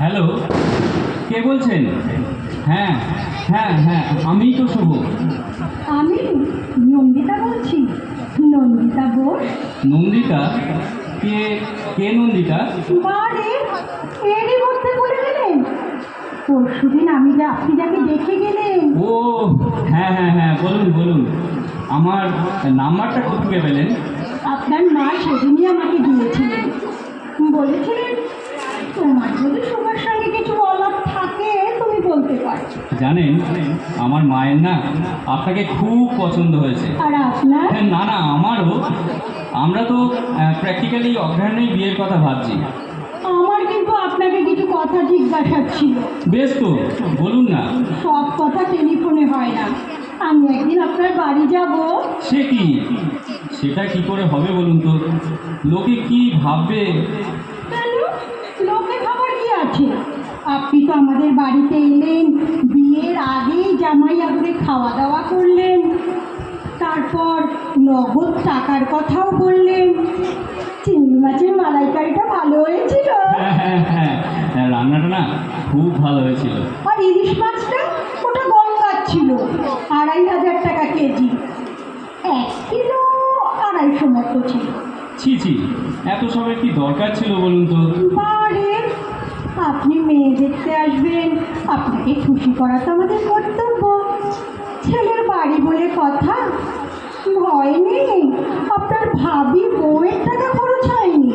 Hello, কে বলছেন? হ্যাঁ হ্যাঁ হ্যাঁ, আমিই তো শুভ। আমি নন্দিতা বলছি। নন্দিতা বোস। নন্দিতা? কে? কে নন্দিতা? বারে এরই মধ্যে বলে গেলেন। পরশুদিন আপনি যাকে দেখে গেলেন। ও হ্যাঁ হ্যাঁ হ্যাঁ, বলুন বলুন। আমার নাম্বারটা কোথেকে পেলেন? আপনার মা সেদিনই আমাকে দিয়েছিলেন। বলেছিলেন তোমার যদি সবার সঙ্গে কিছু বলার থাকে তুমি বলতে পারো। জানেন, আমার মায়ের না আপনাকে খুব পছন্দ হয়েছে। আর আপনার? না না, আমারও। আমরা তো প্র্যাকটিক্যালি অগ্রহণেই বিয়ের কথা ভাবছি। আমার কিন্তু আপনাকে কিছু কথা জিজ্ঞাসা ছিল। বেশ তো, বলুন না। সব কথা টেলিফোনে হয় না। আমি একদিন আপনার বাড়ি যাব। সে কি? সেটা কি করে হবে বলুন তো? লোকে কি ভাববে? কেন? লোকে খাবার কি আছে? আপনি তো আমাদের বাড়িতে এলেন, বিয়ের আগেই জামাই আদরে খাওয়া দাওয়া করলেন, তারপর নগদ টাকার কথাও বললেন। চিংড়ি মাছের মালাইকারিটা ভালো হয়েছিল। হ্যাঁ হ্যাঁ হ্যাঁ হ্যাঁ, রান্নাটা না খুব ভালো হয়েছিল। আর ইলিশ মাছটা ওটা গঙ্গার ছিল, 2500 টাকা কেজি। 1 কিলো 250 মতো ছিল। ছি ছি, এত সবের কি দরকার ছিল বলুন তো? বারে আপনি মেয়ে দেখতে আসবেন, আপনাকে খুশি করা তো আমাদের কর্তব্য। ছেলের বাড়ি বলে কথা, ভয় নেই। আপনার ভাবি বউয়ের টাকা খরচ হয়নি,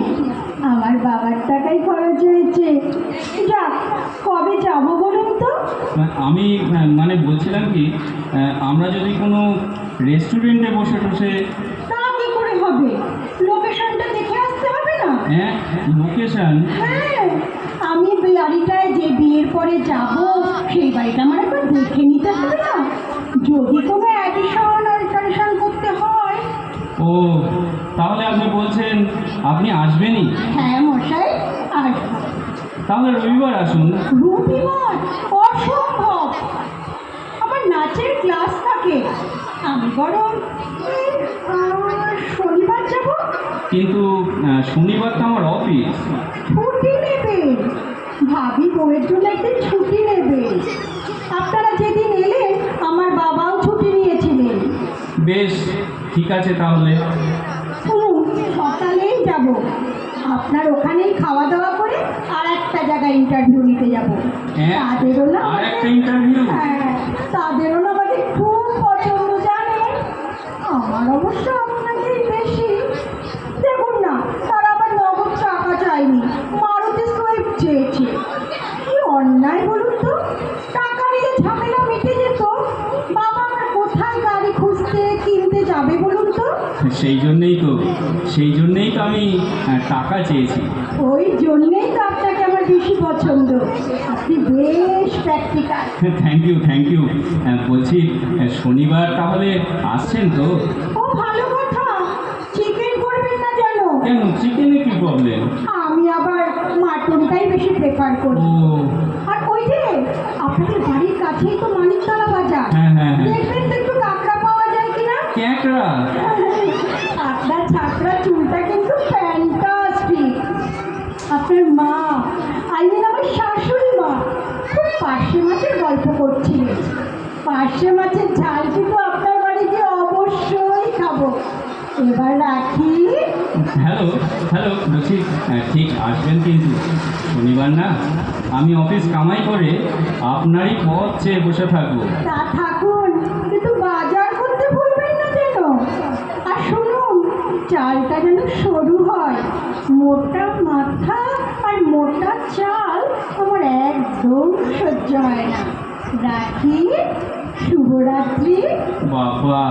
আমার বাবার টাকাই খরচ হয়েছে। যাক, কবে যাব বলুন তো? আমি মানে বলছিলাম কি, আমরা যদি কোনো রেস্টুরেন্টে বসে বসে। তা কি করে হবে? লোকেশনটা দেখে আসতে হবে না? হ্যাঁ, লোকেশন? হ্যাঁ, আমি বাড়িটায় যে বিয়ের পরে যাব সেই বাড়িটা আমার একবার দেখে নিতে হবে না? যদি কোনো অ্যাডিশন করতে হয়। ও, তাহলে আপনি বলছেন আপনি আসবেনই? হ্যাঁ মশাই, আর তাহলে রবিবার আসুন। রবিবার? অসম্ভব, আমার নাচের ক্লাস থাকে। আমি বরং শনিবার যাব। কিন্তু শনিবার তো আমার অফিস। ছুটি নেবেন, ভাবি বউয়ের জন্য একদিন ছুটি নেবেন। আপনারা যেদিন এলেন আমার বাবাও ছুটি নিয়েছিলেন। বেশ, ঠিক আছে তাহলে। শুনুন, সকালেই যাব। আপনার ওখানেই খাওয়া দাওয়া করে আর একটা জায়গায় ইন্টারভিউ নিতে যাব। হ্যাঁ, তাদেরও না আর একটা ইন্টারভিউ? হ্যাঁ, তাদেরও না আমাদের খুব পছন্দ জানেন। আমার অবশ্য আপনাকেই বেশি। দেখুন না, তারা আবার নগদ টাকা চায়নি, মারুতি সুইফট চেয়েছে। কি অন্যায় বলুন তো? টাকা নিলে ঝামেলা মিটে যেত। বাবা আমার কোথায় গাড়ি খুঁজতে কিনতে যাবে বলুন তো? সেই জন্যেই তো আমি টাকা চেয়েছি। ওই জন্যেই তো আপনাকে আমার বেশি পছন্দ। আপনি বেশ প্র্যাকটিক্যাল। Thank you. বলছি, শনিবার তাহলে আসছেন তো? ও ভালো কথা। চিকেন করবেন না যেন। কেন, চিকেনে কি প্রবলেম? আমি আবার মাটনটাই বেশি প্রেফার করি। ও আর ওই যে আপনাদের বাড়ির কাছেই তো মানিকতলা বাজার, হ্যাঁ হ্যাঁ হ্যাঁ। দেখবেন তো একটু কাঁকড়া পাওয়া যায় কিনা। ক্যাঁকড়া? আপনার ছাত্রা চুলটা কিন্তু ফ্যান্টাস্টিক। আপনার মা, আমার শাশুড়ি মা, খুব পার্শে মাছের গল্প করছিলেন। পার্শে মাছের ঝাল কিন্তু আপনার বাড়িতে অবশ্যই খাবো। এবার রাখি। হ্যালো হ্যালো, বলছি ঠিক আসবেন কিন্তু শনিবার না? আমি অফিস কামাই করে আপনারই পথ চেয়ে বসে থাকবো। তা থাকুন, কিন্তু বাজার করতে ভুলবেন না যেন। আর শুনুন, চালটা যেন সরু হয়। মোটা মাথা আর মোটা চাল আমার একদম সহ্য হয় না। রাখি। শুভরাত্রি। বাবা,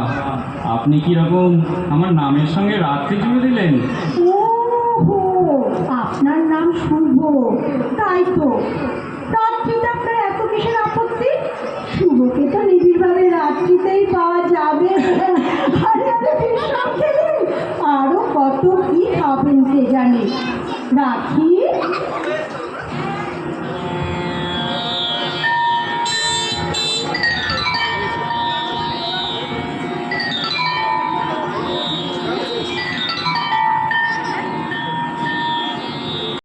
আপনি কিরকম আমার নামের সঙ্গে রাত্রি জুড়ে দিলেন? ওহো, আপনার নাম শুভ, তাই তো। রাত্রিতে আপনার এত কিসের আপত্তি? শুভকে তো নিবিড়ভাবে রাত্রিতেই পাওয়া যাবে। আরে আরে, বিশ্রাম খেলেন, আরো কত কি খাবেন কে জানে। রাখি।